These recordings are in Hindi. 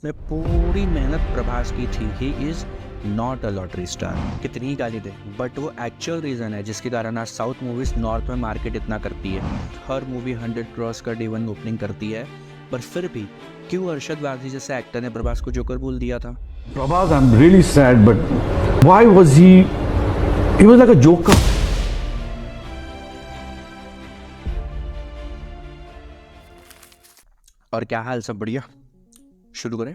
में पूरी मेहनत प्रभास की थी। He is not a lottery star. कितनी ही गाली दे, बट वो एक्चुअल रीज़न है जिसके कारण आज साउथ मूवीज़ नॉर्थ में मार्केट इतना करती है। हर मूवी 100 क्रॉस का डे वन ओपनिंग करती है, पर फिर भी क्यों अरशद वारसी जैसे एक्टर ने प्रभास को जोकर बोल दिया था? Prabhas, I'm really sad, but why was he? He was like a joker. और क्या हाल, सब बढ़िया? शुरू करें।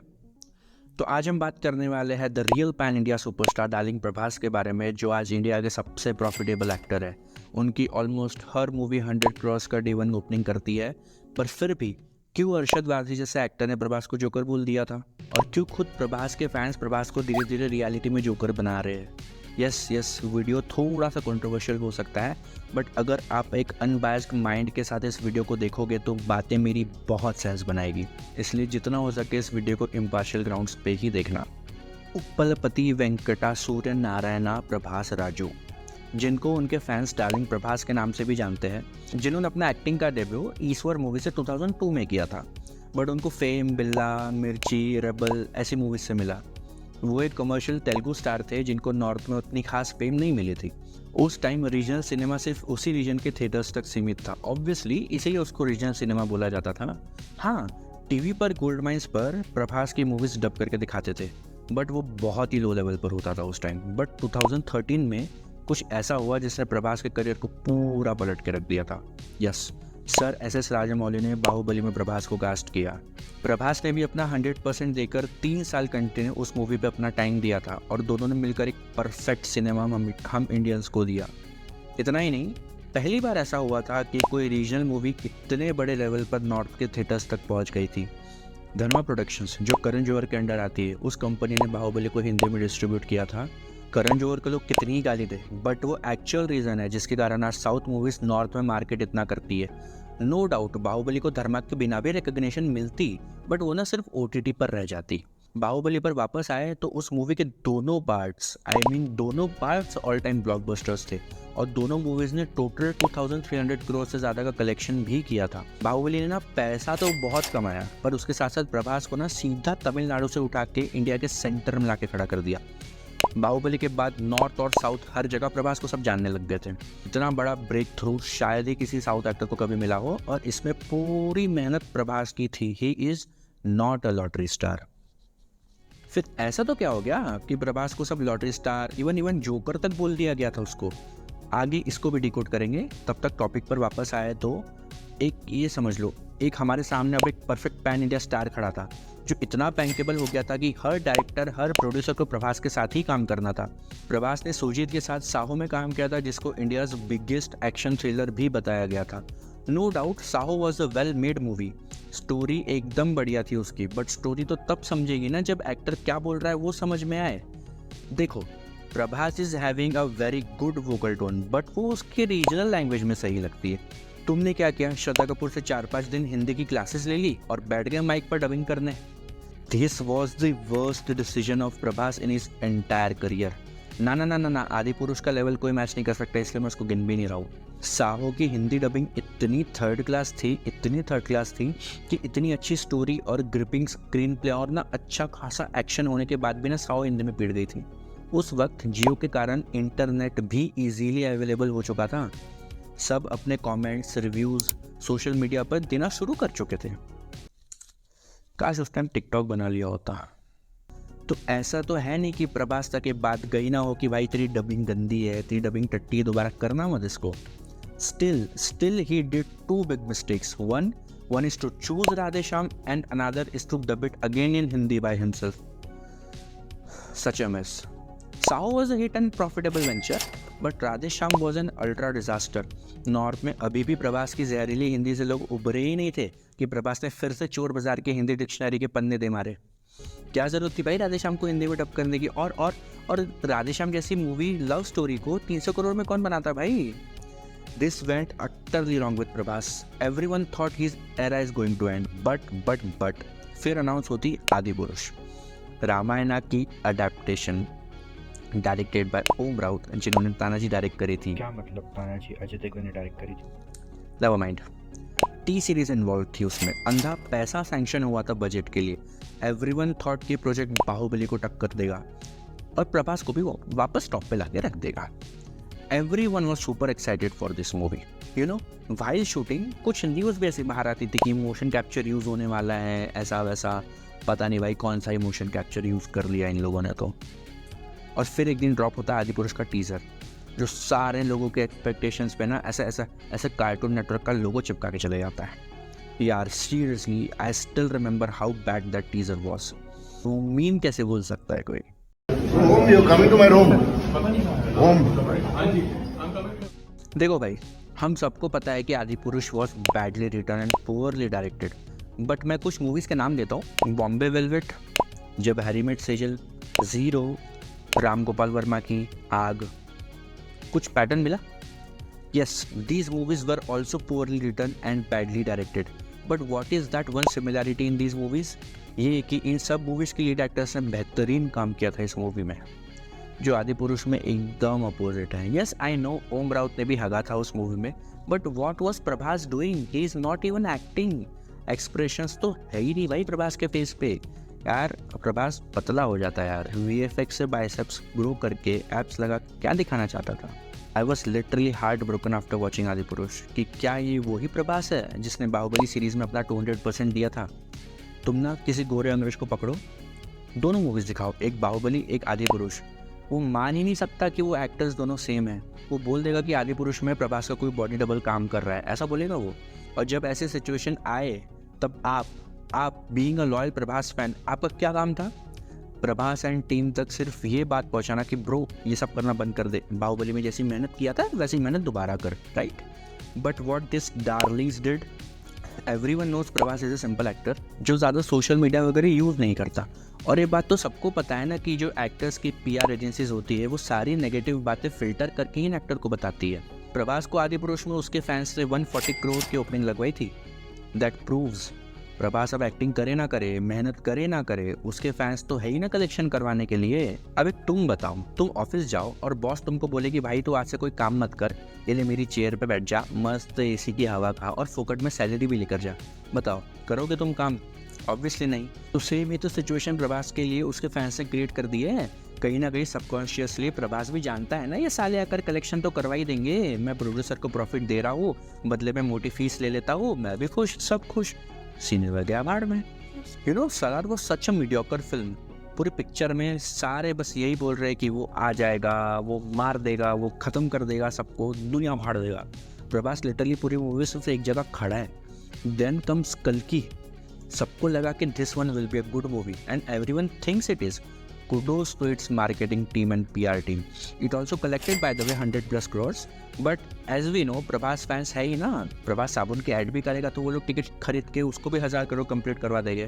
तो आज हम बात करने वाले हैं the real pan India superstar darling Prabhas के बारे में, जो आज इंडिया के सबसे प्रॉफिटेबल एक्टर है। उनकी ऑलमोस्ट हर मूवी 100 क्रॉस का डे वन ओपनिंग करती है, पर फिर भी क्यों अरशद वारसी जैसे एक्टर ने प्रभास को जोकर बोल दिया था? और क्यों खुद प्रभास के फैंस प्रभास को धीरे धीरे रियलिटी में जोकर बना रहे हैं? यस, वीडियो थोड़ा सा कंट्रोवर्शियल हो सकता है, बट अगर आप एक अनबायस्ड माइंड के साथ इस वीडियो को देखोगे तो बातें मेरी बहुत सेंस बनाएगी। इसलिए जितना हो सके इस वीडियो को इम्पार्शियल ग्राउंड्स पे ही देखना। उप्पलपति वेंकटा सूर्य नारायणा प्रभास राजू, जिनको उनके फैंस डार्लिंग प्रभास के नाम से भी जानते हैं, जिन्होंने अपना एक्टिंग का डेब्यू ईश्वर मूवी से 2002 में किया था, बट उनको फेम, बिल्ला, मिर्ची, रेबल ऐसी मूवीज से मिला। वो एक कमर्शियल तेलुगु स्टार थे जिनको नॉर्थ में उतनी खास फेम नहीं मिली थी। उस टाइम रीजनल सिनेमा सिर्फ उसी रीजन के थिएटर्स तक सीमित था, ऑब्वियसली इसीलिए उसको रीजनल सिनेमा बोला जाता था ना। हाँ, टीवी पर गोल्ड माइंस पर प्रभास की मूवीज डब करके दिखाते थे, बट वो बहुत ही लो लेवल पर होता था उस टाइम। बट 2013 में कुछ ऐसा हुआ जिसने प्रभास के करियर को पूरा पलट के रख दिया था। यस, सर एस राजामौली ने बाहुबली में प्रभास को कास्ट किया। प्रभास ने भी अपना 100% देकर 3 साल कंटिन्यू उस मूवी पे अपना टाइम दिया था, और दोनों ने मिलकर एक परफेक्ट सिनेमा हम इंडियंस को दिया। इतना ही नहीं, पहली बार ऐसा हुआ था कि कोई रीजनल मूवी इतने बड़े लेवल पर नॉर्थ के थिएटर्स तक पहुंच गई थी। धर्मा प्रोडक्शंस, जो करण जौहर के अंडर आती है, उस कंपनी ने बाहुबली को हिंदी में डिस्ट्रीब्यूट किया था। करण जौहर को लोग कितनी ही गाली दे, बट वो एक्चुअल रीज़न है जिसके कारण आज साउथ मूवीज़ नॉर्थ में मार्केट इतना करती है। नो डाउट बाहुबली को धर्मा के बिना भी रिकग्निशन मिलती, बट वो ना सिर्फ OTT पर रह जाती। बाहुबली पर वापस आए तो उस मूवी के दोनों पार्ट्स ऑल टाइम ब्लॉकबस्टर्स थे, और दोनों मूवीज़ ने टोटल 2300 करोड़ से ज़्यादा का कलेक्शन भी किया था। बाहुबली ने ना पैसा तो बहुत कमाया, पर उसके साथ साथ प्रभास को ना सीधा तमिलनाडु से उठा के इंडिया के सेंटर में ला के खड़ा कर दिया। बाहुबली के बाद नॉर्थ और साउथ हर जगह प्रभास को सब जानने लग गए थे। इतना बड़ा ब्रेक थ्रू शायद ही किसी साउथ एक्टर को कभी मिला हो, और इसमें पूरी मेहनत प्रभास की थी। He is not a lottery star. फिर ऐसा तो क्या हो गया कि प्रभास को सब लॉटरी स्टार, इवन जोकर तक बोल दिया गया था उसको? आगे इसको भी डिकोड करेंगे। तब तक टॉपिक पर वापस आए तो एक ये समझ लो, एक हमारे सामने अब एक परफेक्ट पैन इंडिया स्टार खड़ा था, जो इतना बैंकेबल हो गया था कि हर डायरेक्टर, हर प्रोड्यूसर को प्रभास के साथ ही काम करना था। प्रभास ने सुजीत के साथ साहो में काम किया था, जिसको इंडियाज बिगेस्ट एक्शन थ्रिलर भी बताया गया था। No doubt Saaho was a well made movie, story एकदम बढ़िया थी उसकी, बट स्टोरी तो तब समझेगी ना जब एक्टर क्या बोल रहा है वो समझ में आए। देखो, Prabhas is having a very good vocal tone, but वो उसके रीजनल लैंग्वेज में सही लगती है। तुमने क्या किया, श्रद्धा कपूर से 4-5 दिन हिंदी की क्लासेस ले ली और बैठ गए माइक पर डबिंग करने। This was the worst decision of Prabhas in his entire career. ना, आदि पुरुष का लेवल कोई मैच नहीं कर सकता, इसलिए मैं उसको गिन भी नहीं रहा हूँ। साहो की हिंदी डबिंग इतनी थर्ड क्लास थी कि इतनी अच्छी स्टोरी और ग्रिपिंग स्क्रीन प्ले और ना अच्छा खासा एक्शन होने के बाद भी ना साहो हिंदी में पीट गई थी। उस वक्त जियो के कारण इंटरनेट भी इजीली अवेलेबल हो चुका था। सब अपने कमेंट्स, रिव्यूज़ सोशल मीडिया पर देना शुरू कर चुके थे। काश उस टाइम टिकटॉक बना लिया होता। तो ऐसा तो है नहीं कि प्रभास तक ये बात गई ना हो कि भाई तेरी डबिंग गंदी है, तेरी डबिंग टट्टी है, दोबारा करना मत इसको। Still he did 2 big mistakes. One is to choose Radheshyam, and another is to dub it again in Hindi by himself. Such a mess. Saho was a hit and profitable venture, but Radheshyam was an ultra disaster. North में अभी भी प्रभास की जहरीली हिंदी से लोग उभरे ही नहीं थे कि प्रभास ने फिर से चोर बाजार के हिंदी डिक्शनरी के पन्ने दे मारे। क्या जरूरत थी भाई राधेश्याम को हिंदी में डब करने की? और राधेश्याम जैसी मूवी लव स्टोरी को 300 करोड़ में कौन बनाता भाई? This went utterly wrong with Prabhas. Everyone thought his era is going to end, but फिर अनाउंस होती आदि पुरुष, रामायणा की अडेप्टेशन डायरेक्टेड बाय ओम राउत, जिन्होंने तानाजी डायरेक्ट करी थी। क्या मतलब तानाजी अजय देवगन ने डायरेक्ट करी थी? Never mind. T series involve थी उसमें। अंधा पैसा सैंक्शन हुआ था बजट के लिए, एवरीवन थॉट कि प्रोजेक्ट बाहुबली को टक्कर देगा और प्रभास को भी वो वापस टॉप पे लाके रख देगा। Everyone was super excited for this movie. You know, while shooting कुछ न्यूज़ भी ऐसी बाहर आती थी कि मोशन कैप्चर यूज़ होने वाला है, ऐसा वैसा, पता नहीं भाई कौन सा ही मोशन कैप्चर यूज़ कर लिया इन लोगों ने तो। और फिर एक दिन ड्रॉप होता है आदिपुरुष का टीज़र, जो सारे लोगों के एक्सपेक्टेशंस पे ना ऐसे कार्टून नेटवर्क का लोगो चिपका के चले जाता है। यार seriously I still remember how bad that teaser was. तो मीम कैसे बोल सकता है कोई। Home, you're coming to my room. Home. देखो भाई, हम सबको पता है कि Adipurush was badly written and poorly directed, but मैं कुछ मूवीज़ के नाम देता हूँ। बॉम्बे वेलवेट, जब हैरी मेट सेजल, ज़ीरो, राम गोपाल वर्मा की आग। कुछ पैटर्न मिला? Yes, these movies were also poorly written and badly directed, but what is that one similarity in these movies? ये कि इन सब मूवीज़ के लीड एक्टर्स ने बेहतरीन काम किया था इस मूवी में, जो आदिपुरुष में एकदम अपोजिट है। यस आई नो, ओम राउत ने भी हगा था उस मूवी में, but what was Prabhas doing? He is not even acting. Expressions तो है ही नहीं भाई प्रभास के फेस पे। यार प्रभास पतला हो जाता है यार, वीएफएक्स से बाइसेप्स ग्रो करके एप्स लगा क्या दिखाना चाहता था। I was literally heart broken after watching Adipurush कि क्या ये वही प्रभास है जिसने बाहुबली सीरीज़ में अपना 200% दिया था। तुम ना किसी गोरे अंग्रेज को पकड़ो, दोनों मूवीज़ दिखाओ, एक बाहुबली एक आदिपुरुष, वो मान ही नहीं सकता कि वो एक्टर्स दोनों सेम हैं। वो बोल देगा कि आदिपुरुष में प्रभास का कोई बॉडी डबल काम कर रहा है, ऐसा बोलेगा वो। और जब ऐसे सिचुएशन आए तब आप being a loyal Prabhas fan, आपका क्या काम था? प्रभास एंड टीम तक सिर्फ ये बात पहुंचाना कि ब्रो ये सब करना बंद कर दे, बाहुबली में जैसी मेहनत किया था वैसी मेहनत दोबारा कर, right? But what this darlings did, everyone knows Prabhas is a simple actor जो ज़्यादा सोशल मीडिया वगैरह यूज़ नहीं करता। और ये बात तो सबको पता है ना कि जो एक्टर्स की पीआर एजेंसीज होती है वो सारी नेगेटिव बातें फिल्टर करके ही एक्टर को बताती है। प्रभास को आदिपुरुष में उसके फैंस से 140 करोड़ की ओपनिंग लगवाई थी। दैट प्रूव्स प्रभास अब एक्टिंग करे ना करे, मेहनत करे ना करे, उसके फैंस तो है ही ना कलेक्शन करवाने के लिए। अब एक तुम बताओ, तुम ऑफिस जाओ और बॉस तुमको बोले कि भाई तू आज से कोई काम मत कर, ये ले मेरी चेयर पे बैठ जा, मस्त एसी की हवा खा और फोकट में सैलरी भी लेकर जा। बताओ करोगे तुम काम? ऑब्वियसली नहीं। तो सेम ही तो सिचुएशन प्रभास के लिए उसके फैंस ने क्रिएट कर दिए है। कहीं ना कहीं सबकॉन्शियसली प्रभास भी जानता है ना ये साले आकर कलेक्शन तो करवा ही देंगे, मैं प्रोड्यूसर को प्रॉफिट दे रहा हूँ, बदले में मोटी फीस ले लेता हूँ, मैं भी खुश, सब खुश, सीने लग गया भाड़ में। यू नो, सलार वो सच अ मीडियोकर फिल्म। पूरी पिक्चर में सारे बस यही बोल रहे कि वो आ जाएगा, वो मार देगा, वो ख़त्म कर देगा सबको, दुनिया फाड़ देगा। प्रभास लिटरली पूरी मूवी सिर्फ एक जगह खड़ा है। देन कम्स कल्कि, सबको लगा कि this one will be a good movie and everyone thinks it is. Kudos to its marketing team and PR team. It also collected by the way 100+ crores. But as we know, Prabhas fans है ही ना, प्रभास साबुन की ऐड भी करेगा तो वो लोग टिकट खरीद के उसको भी 1000 करोड़ कंप्लीट करवा देंगे।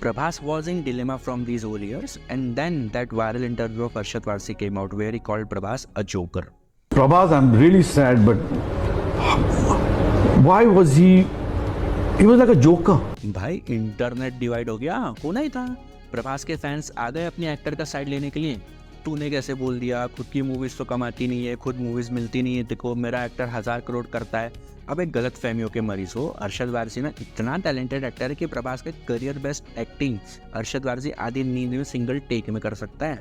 Prabhas was in dilemma from these whole years, and then that viral interview of Arshad Varsi came out where he called Prabhas a joker. Prabhas, I'm really sad, but why was he was like a joker. भाई इंटरनेट डिवाइड हो गया, होना ही था। प्रभास के फैंस आ गए अपने एक्टर का साइड लेने के लिए। तूने कैसे बोल दिया, खुद की मूवीज़ तो कमाती नहीं है, खुद मूवीज़ मिलती नहीं है, देखो मेरा एक्टर 1000 करोड़ करता है। अब एक गलत फहमियों के मरीज हो। अरशद वारसी ना इतना टैलेंटेड एक्टर है कि प्रभास के career best acting Arshad Warsi आधी नींद में सिंगल टेक में कर सकता है।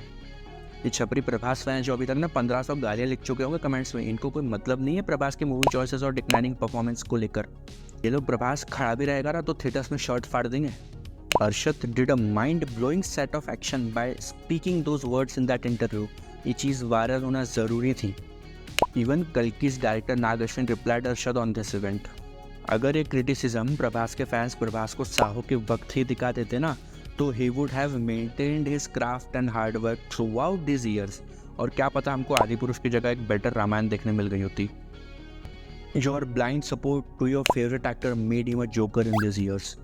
ये छपरी प्रभास फैंस जो अभी तक ना 1500 गालियाँ लिख चुके होंगे कमेंट्स में, इनको कोई मतलब नहीं है प्रभास के मूवी चॉइसेस और डिक्लाइनिंग परफॉर्मेंस को लेकर। ये लोग प्रभास खड़ा भी रहेगा ना तो थिएटर्स में शर्ट फाड़ देंगे। Arshad did a mind-blowing set of action by speaking those words in that interview. ये चीज़ वायरल होना ज़रूरी थी। Even Kalki's director Nag Ashwin replied Arshad on this event. अगर ये क्रिटिसिज्म प्रभास के फैंस प्रभास को साहो के वक्त ही दिखा देते ना तो he would have maintained his craft and hard work throughout these years. और क्या पता हमको आदिपुरुष की जगह एक बेटर रामायण देखने मिल गई होती। Your blind support to your favorite actor made him a joker in these years.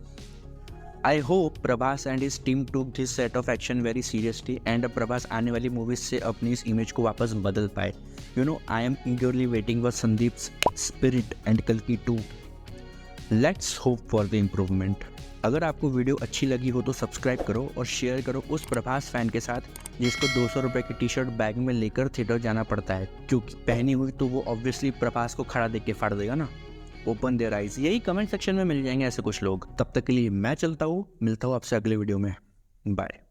I hope Prabhas and his team took this set of action very seriously and Prabhas आने वाली मूवीज से अपनी इस इमेज को वापस बदल पाए। You know, I am eagerly waiting for Sandeep's Spirit and Kalki 2. Let's hope for the improvement. अगर आपको वीडियो अच्छी लगी हो तो सब्सक्राइब करो और शेयर करो उस प्रभास फैन के साथ जिसको 200 रुपये की टी शर्ट बैग में लेकर थिएटर जाना पड़ता है, क्योंकि पहनी हुई तो वो ऑब्वियसली प्रभास को खड़ा देख के फाड़ देगा ना। ओपन देयर आइज, यही कमेंट सेक्शन में मिल जाएंगे ऐसे कुछ लोग। तब तक के लिए मैं चलता हूँ, मिलता हूँ आपसे अगले वीडियो में। बाय।